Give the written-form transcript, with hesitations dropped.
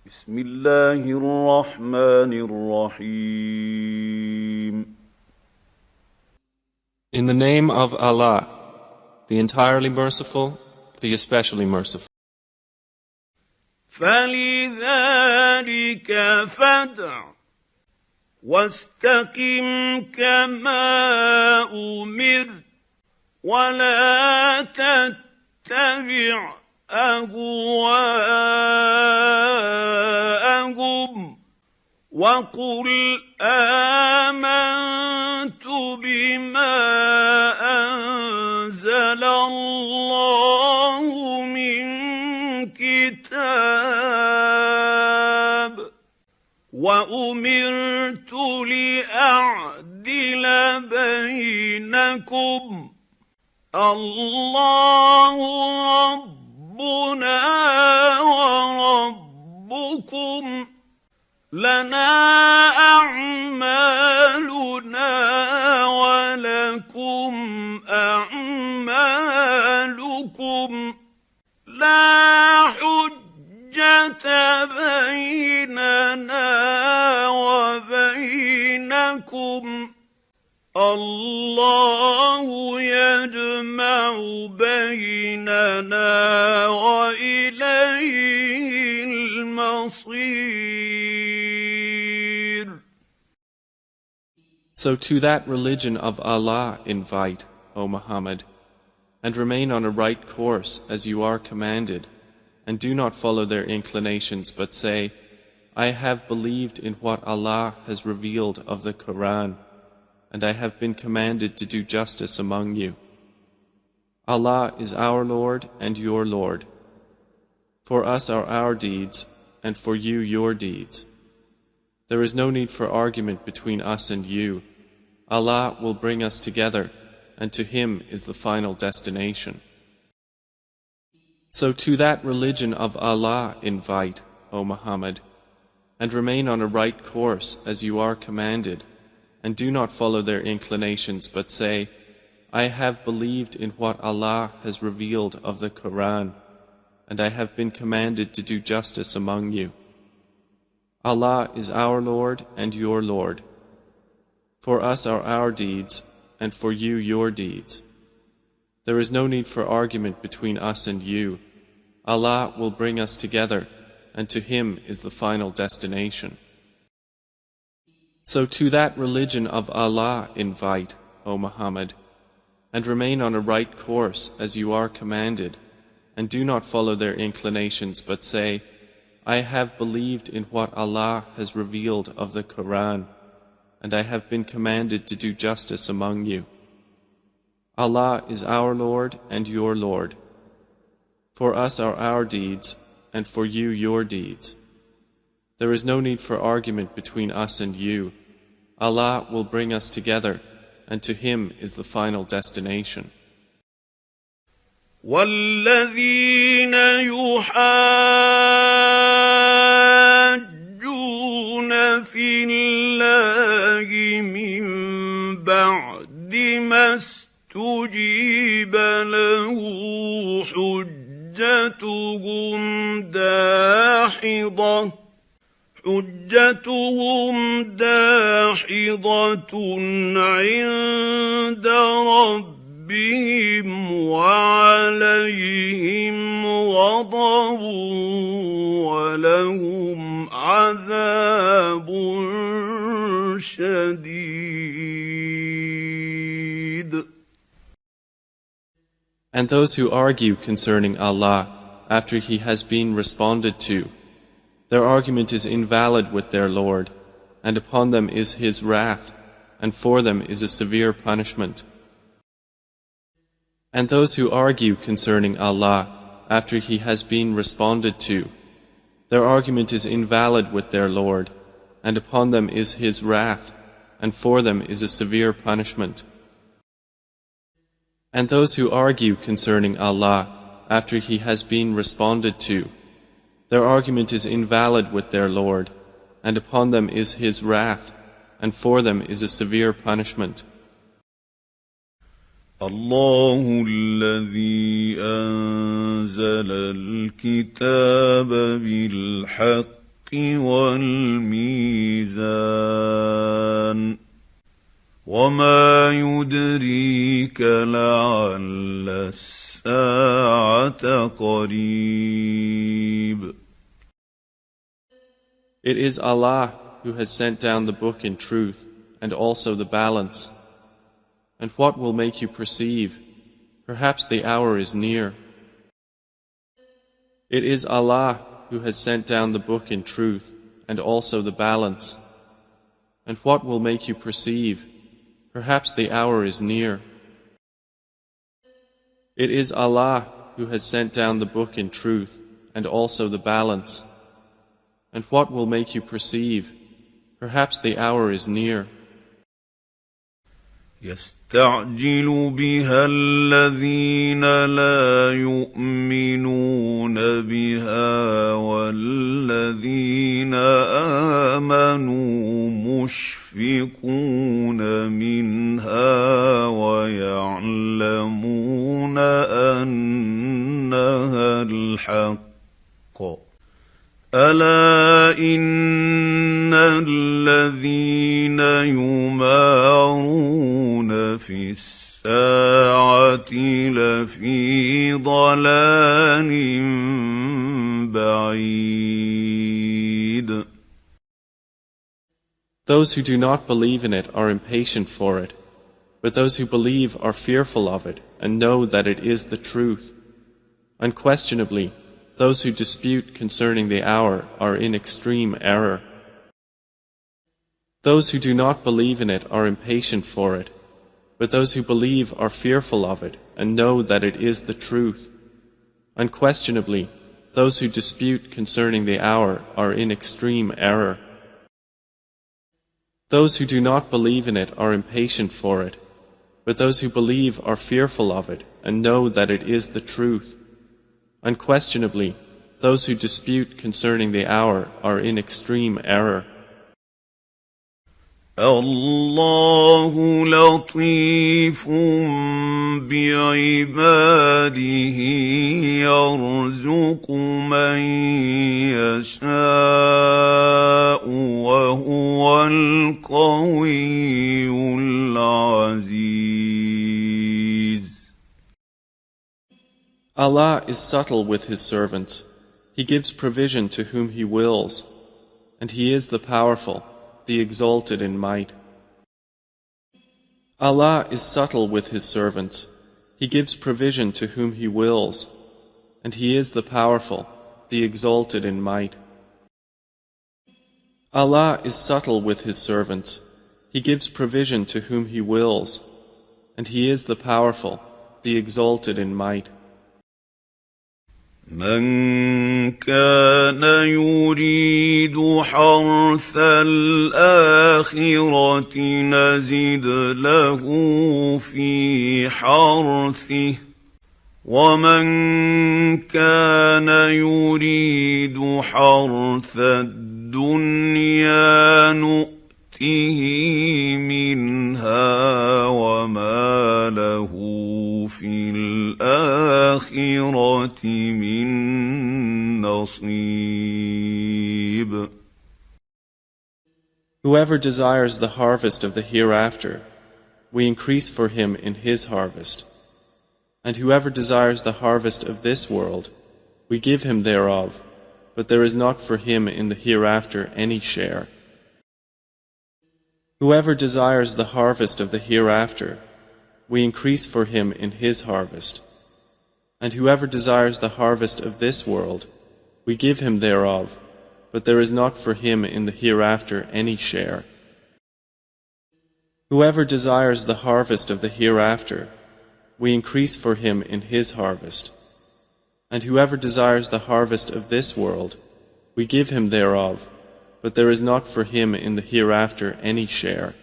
بسم الله الرحمن الرحيم. In the name of Allah, the entirely merciful, the especially merciful. فَلِذَلِكَ فَادْعُ وَاسْتَقِمْ كَمَا أُمِرْتَ وَلَا تَتَّبِعْ أَهْوَاءَهُمْ وَقُلْ آمَنْتُ بِمَا أَنزَلَ اللَّهُ مِنْ كِتَابٍ وَأُمِرْتُ لِأَعْدِلَ بَيْنَكُمْ اللَّهُ رَبُّنَا وَرَبُّكُمْ لَنَا أَعْمَالُنَا وَلَكُمْ أَعْمَالُكُمْ لَا حُجَّةَ بَيْنَنَا وَبَيْنَكُمْ اللَّهُ يَجْمَعُ بَيْنَنَا وَإِلَيْهِ الْمَصِيرُ. So to that religion of Allah invite, O Muhammad, and remain on a right course as you are commanded, and do not follow their inclinations, but say, I have believed in what Allah has revealed of the Quran, and I have been commanded to do justice among you. Allah is our Lord and your Lord. For us are our deeds, and for you your deeds. There is no need for argument between us and you. Allah will bring us together, and to Him is the final destination. So to that religion of Allah invite, O Muhammad, and remain on a right course as you are commanded, and do not follow their inclinations, but say, I have believed in what Allah has revealed of the Quran, and I have been commanded to do justice among you. Allah is our Lord and your Lord. For us are our deeds, and for you your deeds. There is no need for argument between us and you. Allah will bring us together, and to Him is the final destination. So to that religion of Allah invite, O Muhammad, and remain on a right course as you are commanded, and do not follow their inclinations, but say, I have believed in what Allah has revealed of the Quran, and I have been commanded to do justice among you. Allah is our Lord and your Lord. For us are our deeds, and for you your deeds. There is no need for argument between us and you. Allah will bring us together, and to Him is the final destination. وَالَّذِينَ يُحَاجُّونَ فِي اللَّهِ مِن بَعْدِ مَا اسْتُجِيبَ لَهُ حُجَّتُهُمْ دَاحِضَةٌ عِندَ رَبِّهِمْ وَعَلَيْهِمْ غَضَبٌ وَلَهُمْ عَذَابٌ شَدِيدٌ. And those who argue concerning Allah after He has been responded to, their argument is invalid with their Lord, and upon them is His wrath, and for them is a severe punishment. And those who argue concerning Allah after He has been responded to, their argument is invalid with their Lord, and upon them is His wrath, and for them is a severe punishment. And those who argue concerning Allah after He has been responded to, their argument is invalid with their Lord, and upon them is His wrath, and for them is a severe punishment. الله الذي أنزل الكتاب بالحق والميزان وما يدريك لعل الساعة قريب. It is Allah who has sent down the book in truth and also the balance. And what will make you perceive? Perhaps the hour is near. It is Allah who has sent down the book in truth and also the balance. And what will make you perceive? Perhaps the hour is near. It is Allah who has sent down the book in truth and also the balance. And what will make you perceive? Perhaps the hour is near. يستعجل بها الذين لا يؤمنون بها والذين آمنوا مشفقون منها ويعلمون أنها الحق. ألا إن الذين يمارون في الساعة لفي ضلال بعيد. Those who do not believe in it are impatient for it, but those who believe are fearful of it and know that it is the truth. Unquestionably, those who dispute concerning the hour are in extreme error. Those who do not believe in it are impatient for it, but those who believe are fearful of it and know that it is the truth. Unquestionably, those who dispute concerning the hour are in extreme error. Those who do not believe in it are impatient for it, but those who believe are fearful of it and know that it is the truth. Unquestionably, those who dispute concerning the hour are in extreme error. الله لطيف بعباده يرزق من يشاء وهو القوي العزيز. Allah is subtle with His servants. He gives provision to whom He wills, and He is the powerful, the exalted in might. Allah is subtle with His servants. He gives provision to whom He wills, and He is the powerful, the exalted in might. Allah is subtle with His servants. He gives provision to whom He wills, and He is the powerful, the exalted in might. من كان يريد حرث الآخرة نزد له في حرثه ومن كان يريد حرث الدنيا نؤته منها وما له في الآخرة من نصيب. Whoever desires the harvest of the hereafter, we increase for him in his harvest. And whoever desires the harvest of this world, we give him thereof, but there is not for him in the hereafter any share. Whoever desires the harvest of the hereafter, we increase for him in his harvest. And whoever desires the harvest of this world, we give him thereof, but there is not for him in the hereafter any share. Whoever desires the harvest of the hereafter, we increase for him in his harvest. And whoever desires the harvest of this world, we give him thereof, but there is not for him in the hereafter any share.